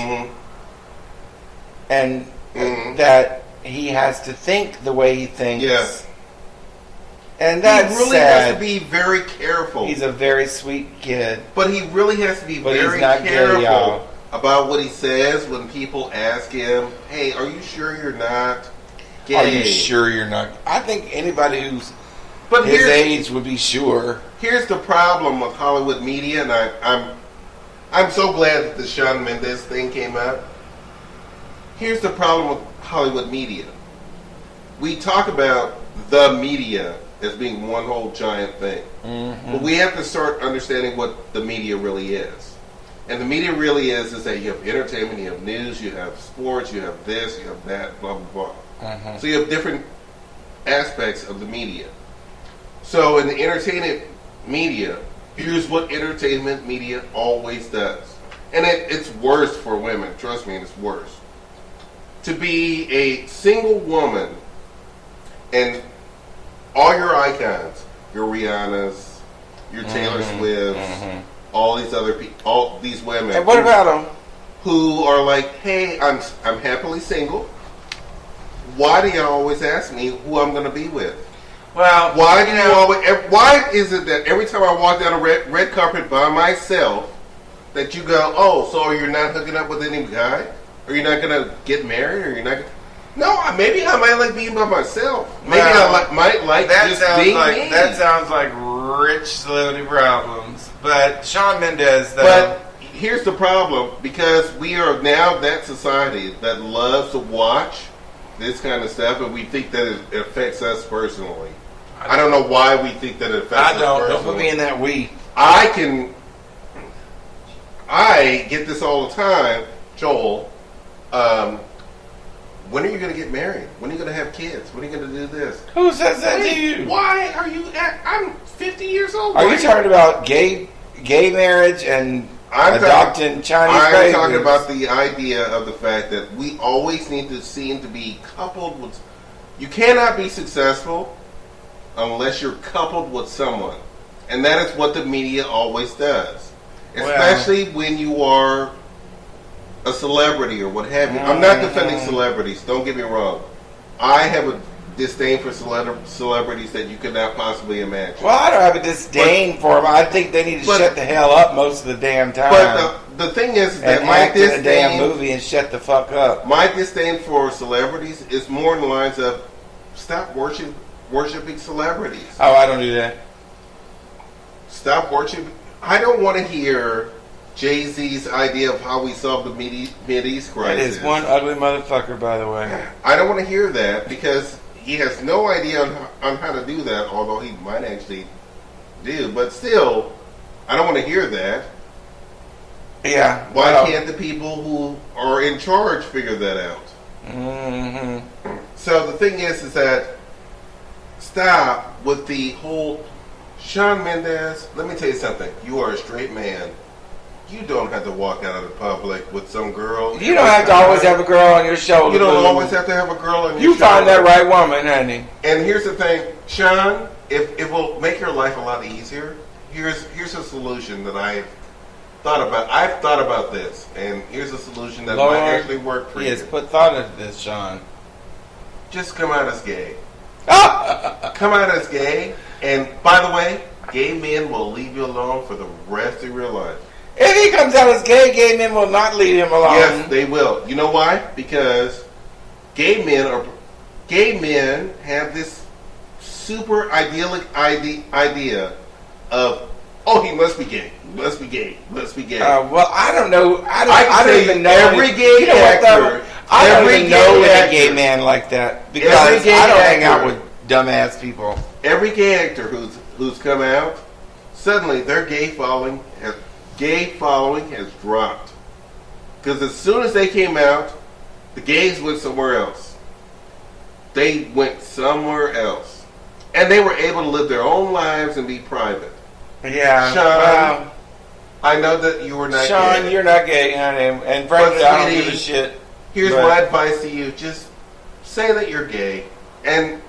And that he has to think the way he thinks. Yes. And that's he really sad. has to be very careful. He's a very sweet kid. But he really has to be very careful about what he says when people ask him, hey, are you sure you're not gay? Are you sure you're not? I think anybody who's his age would be sure. Here's the problem with Hollywood media, and I'm so glad that the Shawn Mendes thing came out. Here's the problem with Hollywood media. We talk about the media as being one whole giant thing. But we have to start understanding what the media really is. And the media really is that you have entertainment, you have news, you have sports, you have this, you have that, blah, blah, blah. So you have different aspects of the media. So in the entertainment media, here's what entertainment media always does. And it's worse for women. Trust me, it's worse. To be a single woman and all your icons, your Rihannas, your Taylor Swifts, all these other people, all these women. And what about them? Who are like, hey, I'm happily single. Why do you always ask me who I'm going to be with? Well, why do you always? Why is it that every time I walk down a red carpet by myself, that you go, oh, so you're not hooking up with any guy? Or you're not going to get married? Or you're not? No, maybe I might like being by myself. Maybe I might like just being me. That sounds like rich celebrity problems. But Shawn Mendes, though. But here's the problem, because we are now that society that loves to watch this kind of stuff, and we think that it affects us personally. I don't know why we think that it affects us personally. Don't put me in that we. I get this all the time, Joel. When are you going to get married? When are you going to have kids? When are you going to do this? Who says that to you? Why are you I'm 50 years old. Are you talking about gay marriage and adopting Chinese babies? I'm talking about the idea of the fact that we always need to seem to be coupled with... You cannot be successful unless you're coupled with someone. And that is what the media always does. Especially when you are a celebrity or what have you. I'm not defending celebrities, don't get me wrong. I have a disdain for celebrities that you could not possibly imagine. Well, I don't have a disdain for them. I think they need to shut the hell up most of the damn time. But the thing is that and my act in a damn disdain, movie and shut the fuck up. my disdain for celebrities is more in the lines of stop worshiping celebrities. Oh, I don't do that. Stop worshiping. I don't want to hear Jay-Z's idea of how we solve the Mideast crisis. That is one ugly motherfucker, by the way. I don't want to hear that because he has no idea on how to do that, although he might actually do. But still, I don't want to hear that. Yeah. Why can't the people who are in charge figure that out? Mm-hmm. So the thing is that stop with the whole Shawn Mendes. Let me tell you something. You are a straight man. You don't have to walk out of the public with some girl. You don't have to always have a girl on your shoulder. You don't boo. always have to have a girl on your shoulder. You find that right woman, honey. And here's the thing, Sean, if it will make your life a lot easier, here's a solution that I've thought about. I've thought about this, and here's a solution that Lord, might actually work for he you. has put thought into this, Sean. Just come out as gay. Ah! Come out as gay, and by the way, gay men will leave you alone for the rest of your life. If he comes out as gay, gay men will not leave him alone. Yes, they will. You know why? Because gay men have this super idyllic idea of, oh, he must be gay. He must be gay. He must be gay. Well, I don't know. I can don't say even know every gay you know what, though? actor. I don't every even know gay any gay actor- man like that because Every gay I don't hang actor- out with dumbass people. Every gay actor who's come out, suddenly their gay following has dropped. Because as soon as they came out, the gays went somewhere else. They went somewhere else. And they were able to live their own lives and be private. Yeah. Sean, I know that you were not Sean, gay. you're not gay, honey. And frankly, But, I don't sweetie, give a shit. Here's But- my advice to you. Just say that you're gay. And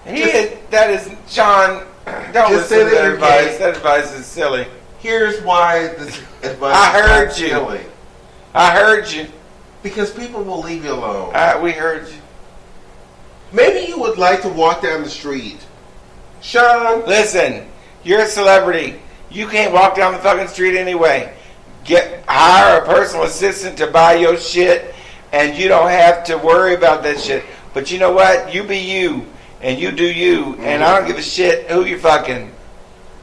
That is, Sean, don't Just listen say to that that you're advice. gay. That advice is silly. here's why this advice I is heard not you. silly. I heard you. Because people will leave you alone. We heard you. Maybe you would like to walk down the street. Sean, Listen, you're a celebrity. You can't walk down the fucking street anyway. Hire a personal assistant to buy your shit, and you don't have to worry about that shit. But you know what? You be you, and you do you, and I don't give a shit who you fucking.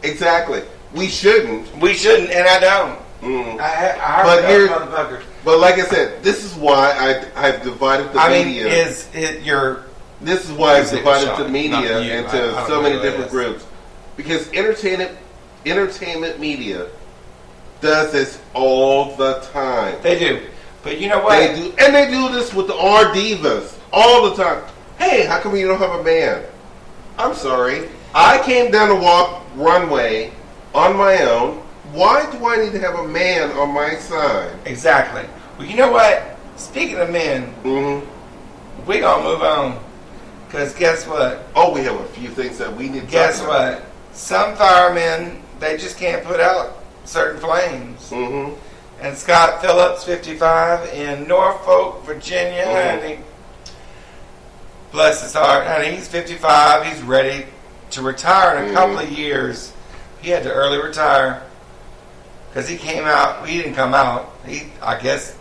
exactly. We shouldn't. We shouldn't, and I don't. Mm. I But heard here- those motherfuckers. But like I said, this is why I've divided the I mean, media. your This is why I've Is it divided Sean? the media Not you. I into don't so know many who that different is. groups. Because entertainment media does this all the time. they do, but you know what? They do, and they do this with our divas all the time. Hey, how come you don't have a man? I'm sorry. I came down the runway on my own. Why do I need to have a man on my side? Exactly. Well, you know what? Speaking of men, Mm-hmm. we gonna move on. Cause guess what? Oh, we have a few things that we need to Guess talk about. what? Some firemen, they just can't put out certain flames. Mm-hmm. And Scott Phillips, 55, in Norfolk, Virginia, Mhm. honey, bless his heart, honey, he's 55. He's ready to retire in a couple of years. He had to early retire because he came out. He didn't come out. I guess.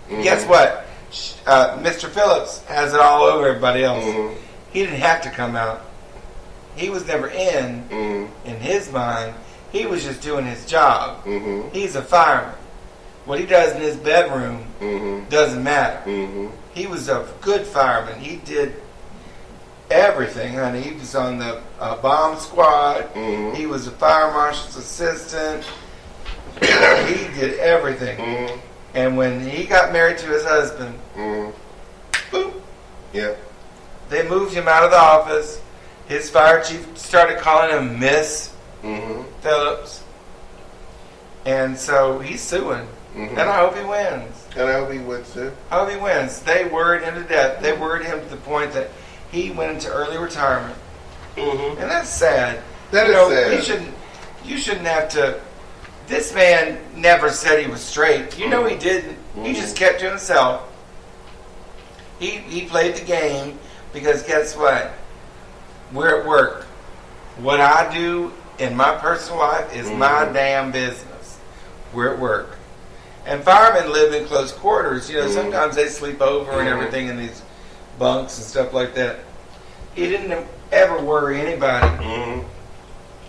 Guess what? Mr. Phillips has it all over everybody else. Mhm. He didn't have to come out. He was never in. Mm-hmm. In his mind, he was just doing his job. Mm-hmm. He's a fireman. What he does in his bedroom Mm-hmm. doesn't matter. Mm-hmm. He was a good fireman. He did everything, honey. He was on the bomb squad. Mhm. He was a fire marshal's assistant. He did everything. Mm-hmm. And when he got married to his husband, Mm-hmm. boop, Yeah. they moved him out of the office. His fire chief started calling him Miss Mm-hmm. Phillips. And so he's suing. Mhm. And I hope he wins. And I hope he would too. I hope he wins. They worried him to death. They worried him to the point that he went into early retirement. Mm-hmm. And that's sad. That you is know, sad. You shouldn't have to. This man never said he was straight. You know he didn't. He Mhm. just kept to himself. He played the game because guess what? We're at work. What I do in my personal life is my damn business. We're at work. And firemen live in close quarters. You know, sometimes they sleep over and everything in these bunks and stuff like that. He didn't ever worry anybody. Mm-hmm.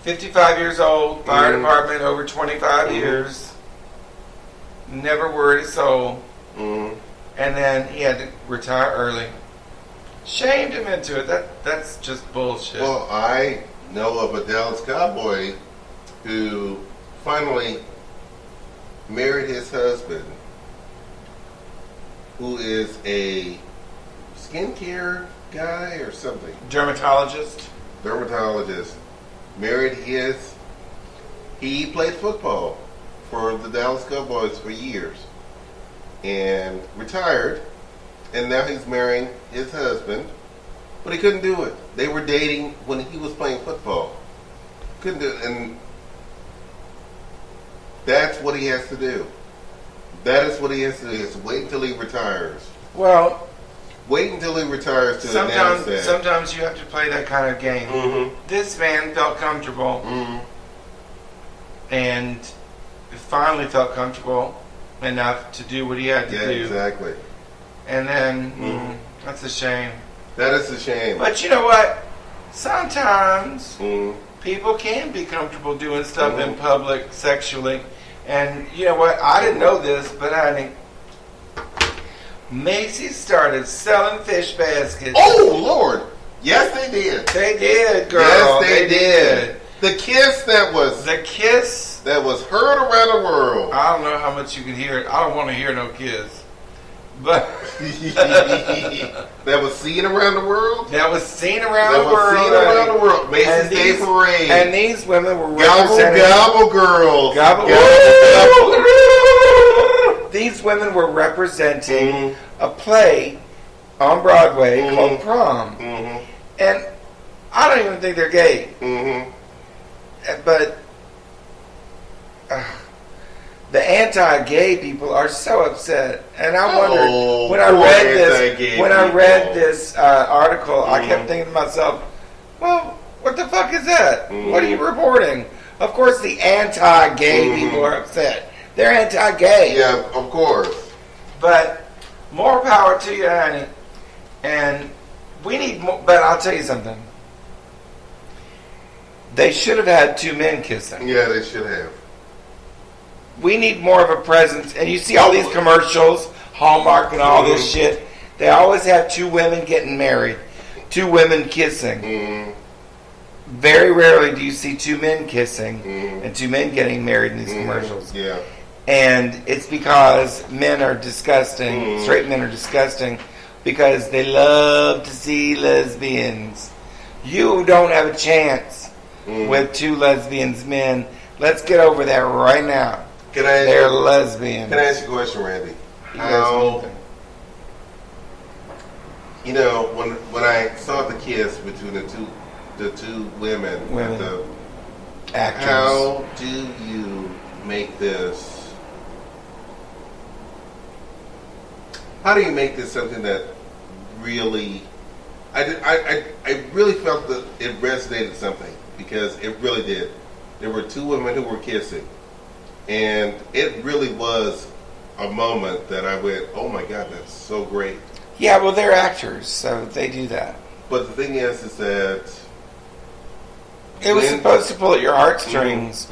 55 years old, fire Mhm. department over 25 Mhm. years. Never worried a soul. Mm-hmm. And then he had to retire early. Shamed him into it. That's just bullshit. Well, I know of a Dallas Cowboy who finally married his husband, who is a skincare guy or something. Dermatologist. Married his. He played football for the Dallas Cowboys for years and retired, and now he's marrying his husband, but he couldn't do it. They were dating when he was playing football. Couldn't do it, and that's what he has to do. That is what he has to do. He has to wait until he retires. Well, wait until he retires to announce that. Sometimes you have to play that kind of game. Mm-hmm. This man felt comfortable, and finally felt comfortable enough to do what he had to do. Yeah, exactly. And then, that's a shame. That is a shame. But you know what? Sometimes people can be comfortable doing stuff in public sexually. And you know what? I didn't know this, but honey, Macy's started selling fish baskets. Oh, Lord. Yes, they did. They did, girl. Yes, they did. The kiss that was heard around the world. I don't know how much you can hear it. I don't want to hear no kiss. But that was seen around the world? That was seen around the world. Macy's Day Parade. And these women were representing... Gobble girls. Gobble. These women were representing a play on Broadway called Prom. And I don't even think they're gay. But the anti-gay people are so upset, and I wondered when I read this article, I kept thinking to myself, "Well, what the fuck is that? What are you reporting?" Of course, the anti-gay people are upset. They're anti-gay. Yeah, of course. But more power to you, honey. And we need more. But I'll tell you something. They should have had two men kissing. Yeah, they should have. We need more of a presence. And you see all these commercials, Hallmark and all this shit. They always have two women getting married. Two women kissing. Very rarely do you see two men kissing and two men getting married in these commercials. Yeah. And it's because men are disgusting. Straight men are disgusting because they love to see lesbians. You don't have a chance with two lesbians men. Let's get over that right now. They're lesbians. Can I ask you a question, Randy? How, you know, when I saw the kiss between the two women. The actors. How do you make this? How do you make this something that really? I really felt that it resonated something because it really did. There were two women who were kissing, and it really was a moment that I went, "Oh my God, that's so great." Yeah, well, they're actors, so they do that. But the thing is that it was supposed to pull at your heartstrings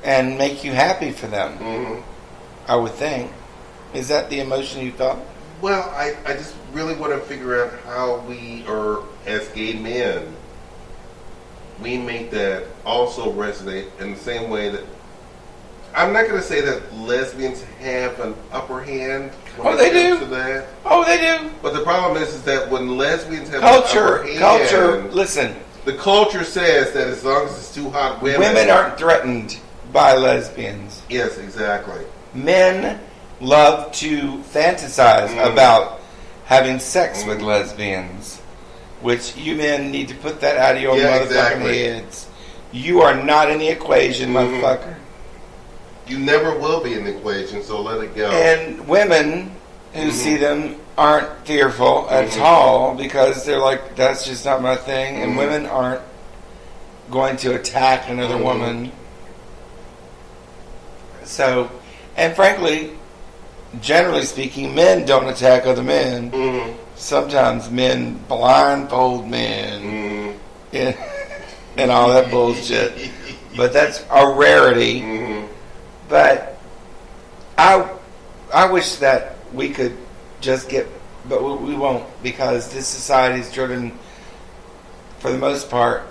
and make you happy for them. I would think. Is that the emotion you felt? Well, I just really want to figure out how we, or as gay men, we make that also resonate in the same way that I'm not going to say that lesbians have an upper hand when it comes to that. Oh, they do. But the problem is that when lesbians have an upper hand, listen. The culture says that as long as it's two hot women aren't threatened by lesbians. Yes, exactly. Men love to fantasize about having sex with lesbians, which you men need to put that out of your motherfucking heads. You are not in the equation, motherfucker. You never will be in the equation, so let it go. And women who see them aren't fearful at all because they're like, that's just not my thing. And women aren't going to attack another woman. So, and frankly, generally speaking, men don't attack other men. Sometimes men blindfold men and all that bullshit. But that's a rarity. But I wish that we could just get, but we won't, because this society is driven, for the most part,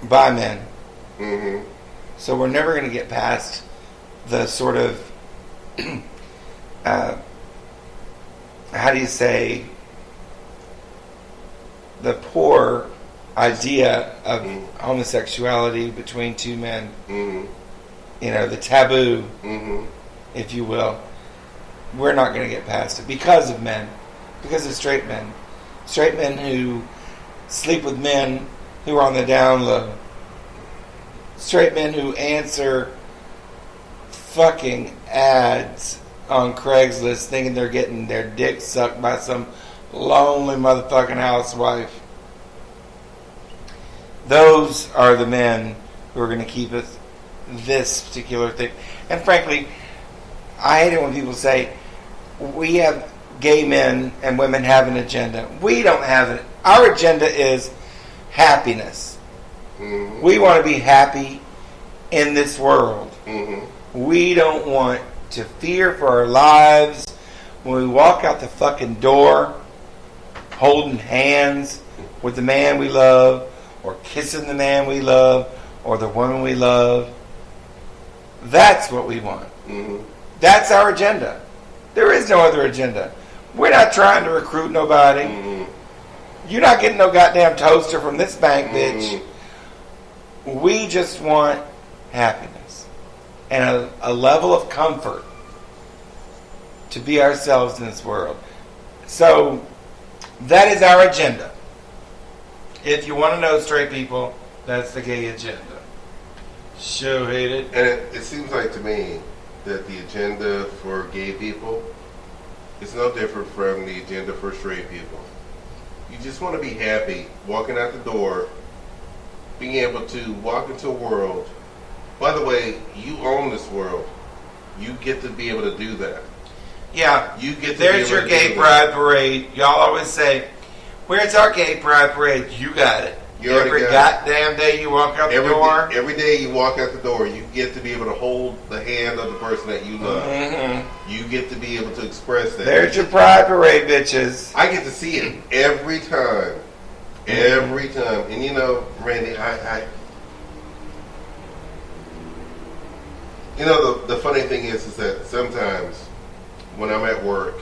by men. So we're never going to get past the sort of, how do you say, the poor idea of homosexuality between two men. You know, the taboo, if you will. We're not going to get past it because of men, because of straight men who sleep with men who are on the down low, straight men who answer fucking ads on Craigslist thinking they're getting their dick sucked by some lonely motherfucking housewife. Those are the men who are going to keep us this particular thing. And frankly, I hate it when people say we have gay men and women have an agenda. We don't have it. Our agenda is happiness. We want to be happy in this world. We don't want to fear for our lives when we walk out the fucking door holding hands with the man we love, or kissing the man we love, or the woman we love. That's what we want. That's our agenda. There is no other agenda. We're not trying to recruit nobody. You're not getting no goddamn toaster from this bank, bitch. We just want happiness and a level of comfort to be ourselves in this world. So that is our agenda. If you want to know, straight people, that's the gay agenda. Show hate it. And it seems like to me that the agenda for gay people is no different from the agenda for straight people. You just want to be happy walking out the door, being able to walk into a world. By the way, you own this world. You get to be able to do that. Yeah, you get. There's your gay pride parade. Y'all always say, "Where's our gay pride parade?" You got it. Every goddamn day you walk out the door. Every day you walk out the door, you get to be able to hold the hand of the person that you love. You get to be able to express that. There's your pride parade, bitches. I get to see it every time. Every time. And you know, Randy, you know, the funny thing is that sometimes when I'm at work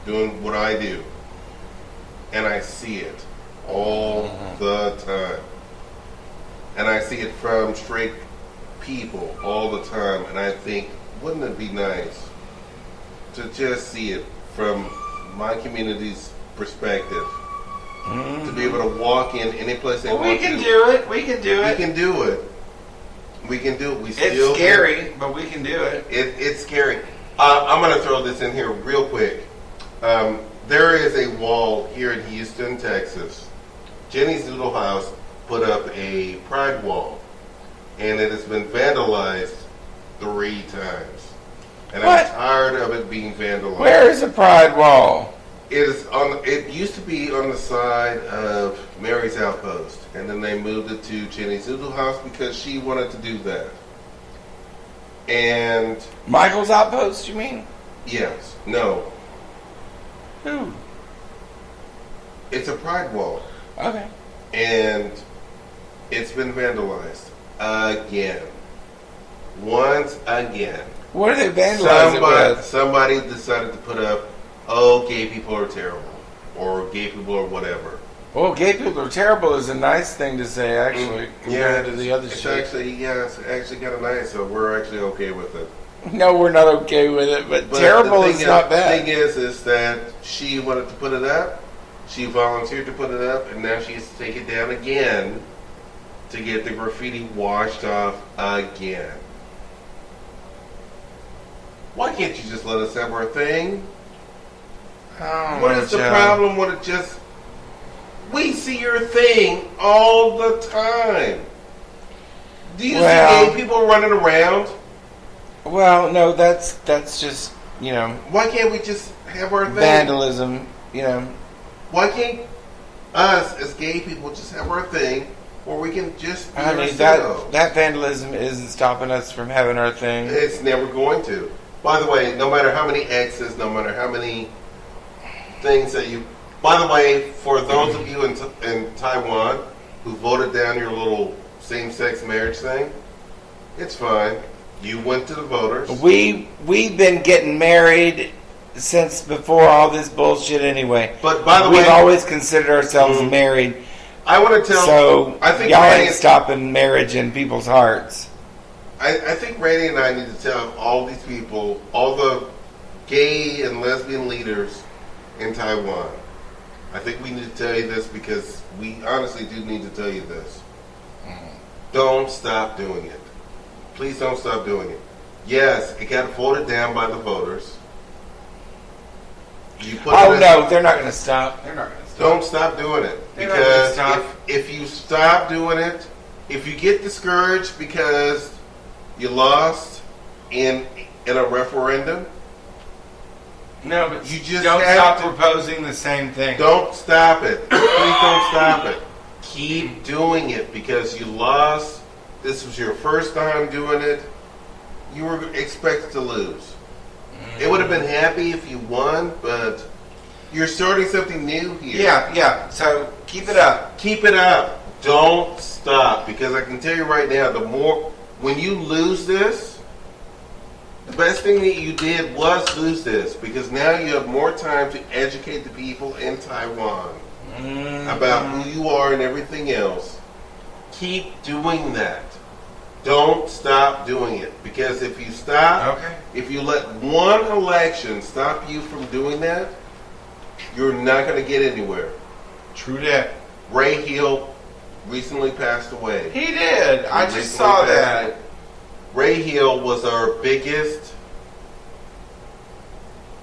doing what I do, and I see it all the time, and I see it from straight people all the time, and I think, wouldn't it be nice to just see it from my community's perspective? To be able to walk in any place they want to. We can do it. We can do it. We can do it. We can do it. It's scary, but we can do it. It's scary. I'm going to throw this in here real quick. There is a wall here in Houston, Texas. Jenny's Noodle House put up a pride wall, and it has been vandalized 3 times. And what? I'm tired of it being vandalized. Where is the pride wall? It used to be on the side of Mary's Outpost, and then they moved it to Jenny's Noodle House because she wanted to do that. And Michael's Outpost, you mean? Yes. No. Who? It's a pride wall. Okay. And it's been vandalized again. Once again. What are they vandalizing with? Somebody decided to put up, "Oh, gay people are terrible," or "Gay people are whatever." Well, gay people are terrible is a nice thing to say, actually. Yeah, to the other it's shit. it's actually kind of nice, so we're actually okay with it. No, we're not okay with it, but terrible is not bad. The thing is that she wanted to put it up, she volunteered to put it up, and now she has to take it down again to get the graffiti washed off again. Why can't you just let us have our thing? Oh, what is the problem with it? Just, we see your thing all the time. Do you see gay people running around? Well, no, that's just, you know. Why can't we just have our thing? Vandalism, you know. Why can't us as gay people just have our thing, or we can just be ourselves? that vandalism isn't stopping us from having our thing. It's never going to. By the way, no matter how many X's, no matter how many things that you... By the way, for those of you in Taiwan who voted down your little same-sex marriage thing, it's fine. You went to the voters. We've been getting married since before all this bullshit anyway. But by the we've way, always considered ourselves married. I want to tell. So I think y'all ain't stopping marriage in people's hearts. I think Randy and I need to tell all these people, all the gay and lesbian leaders in Taiwan. I think we need to tell you this because we honestly do need to tell you this. Don't stop doing it. Please don't stop doing it. Yes, it got voted down by the voters. No, they're not going to stop. They're not going to stop. Don't stop doing it. Because if you stop doing it, if you get discouraged because you lost in a referendum, no, but you just don't stop proposing the same thing. Don't stop it. Please don't stop it. Keep doing it because you lost. This was your first time doing it. You were expected to lose. It would have been happy if you won, but you're starting something new here. Yeah. So keep it up. Keep it up. Don't stop because I can tell you right now, when you lose this, the best thing that you did was lose this because now you have more time to educate the people in Taiwan about who you are and everything else. Keep doing that. Don't stop doing it because if you stop, if you let one election stop you from doing that, you're not going to get anywhere. True that. Ray Hill recently passed away. He did. I just saw that. Ray Hill was our biggest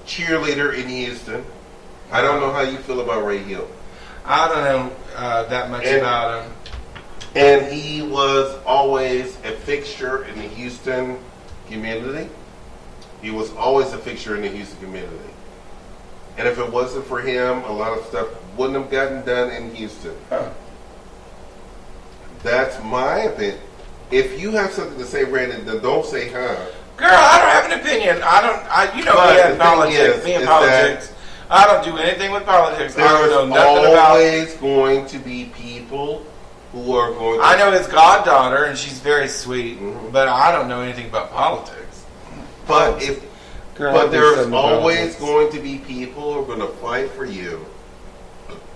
cheerleader in Houston. I don't know how you feel about Ray Hill. I don't know that much about him. And he was always a fixture in the Houston community. He was always a fixture in the Houston community. And if it wasn't for him, a lot of stuff wouldn't have gotten done in Houston. That's my opinion. If you have something to say, Brandon, then don't say huh. Girl, I don't have an opinion. You know me in politics. Me in politics. I don't do anything with politics. I don't know nothing about it. There's always going to be people who are going to... I know his goddaughter, and she's very sweet, but I don't know anything about politics. But there's always going to be people who are going to fight for you.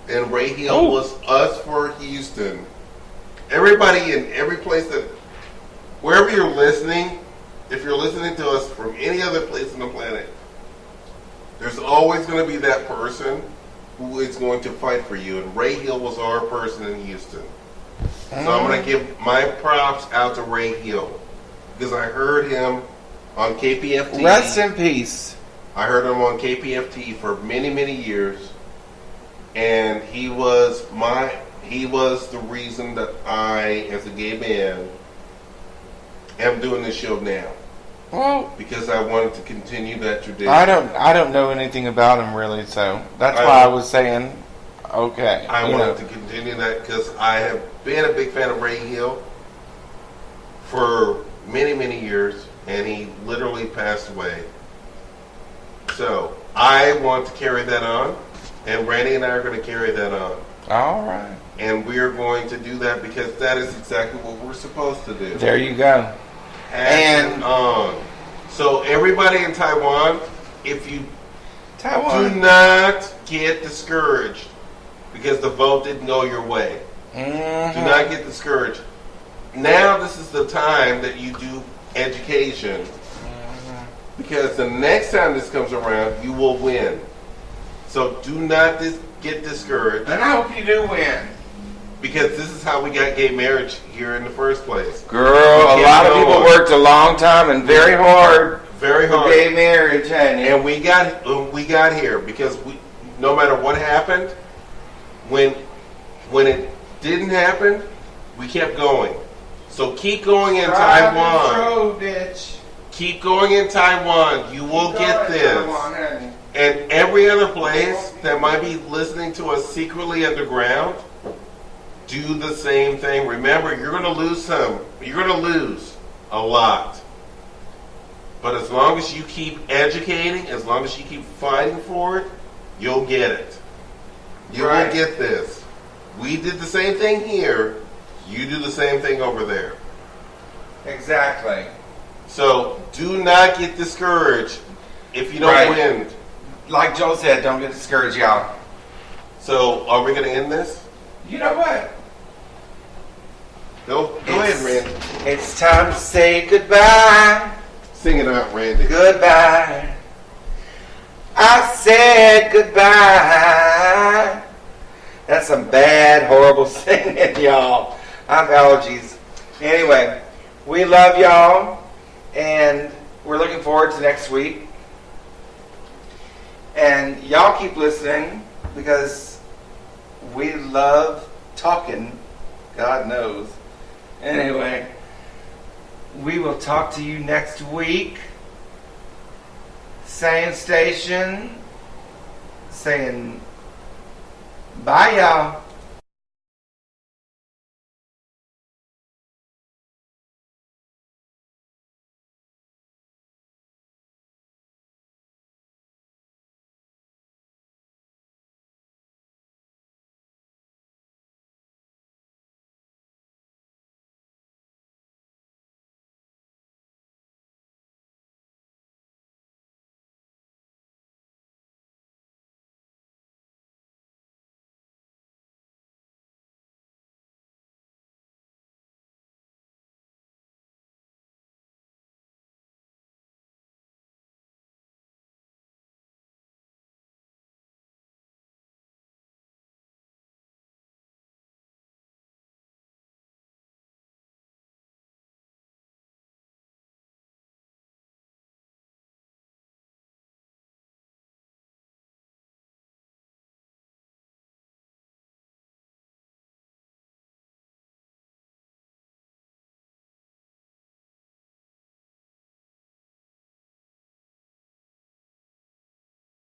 And Ray Hill was us for Houston. Everybody in every place wherever you're listening, if you're listening to us from any other place on the planet, there's always going to be that person who is going to fight for you. And Ray Hill was our person in Houston. So I'm going to give my props out to Ray Hill because I heard him on KPFT. Rest in peace. I heard him on KPFT for many, many years, and he was the reason that I, as a gay man, am doing this show now. Well, because I wanted to continue that tradition. I don't know anything about him really, so that's why I was saying, okay. I wanted to continue that because I have been a big fan of Ray Hill for many, many years, and he literally passed away. So I want to carry that on, and Randy and I are going to carry that on. All right. And we're going to do that because that is exactly what we're supposed to do. There you go. And on. So everybody in Taiwan, do not get discouraged because the vote didn't go your way. Mm-hmm. Do not get discouraged. Now this is the time that you do education. Because the next time this comes around, you will win. So do not get discouraged. And I hope you do win. Because this is how we got gay marriage here in the first place. Girl, a lot of people worked a long time and very hard. Very hard. For gay marriage, honey. And we got here because no matter what happened, when it didn't happen, we kept going. So keep going in Taiwan. Road, bitch. Keep going in Taiwan. You will get this. Taiwan, and every other place that might be listening to us secretly underground, do the same thing. Remember, you're going to lose some. You're going to lose a lot. But as long as you keep educating, as long as you keep fighting for it, you'll get it. You will get this. We did the same thing here. You do the same thing over there. Exactly. So do not get discouraged if you don't win. like Joel said, don't get discouraged, y'all. So, are we going to end this? You know what? Go ahead, Randy. It's time to say goodbye. Sing it out, Randy. Goodbye. I said goodbye. That's some bad, horrible singing, y'all. I have allergies. Anyway, we love y'all, and we're looking forward to next week. And y'all keep listening, because we love talking. God knows. Anyway, we will talk to you next week. Same station. Saying bye, y'all.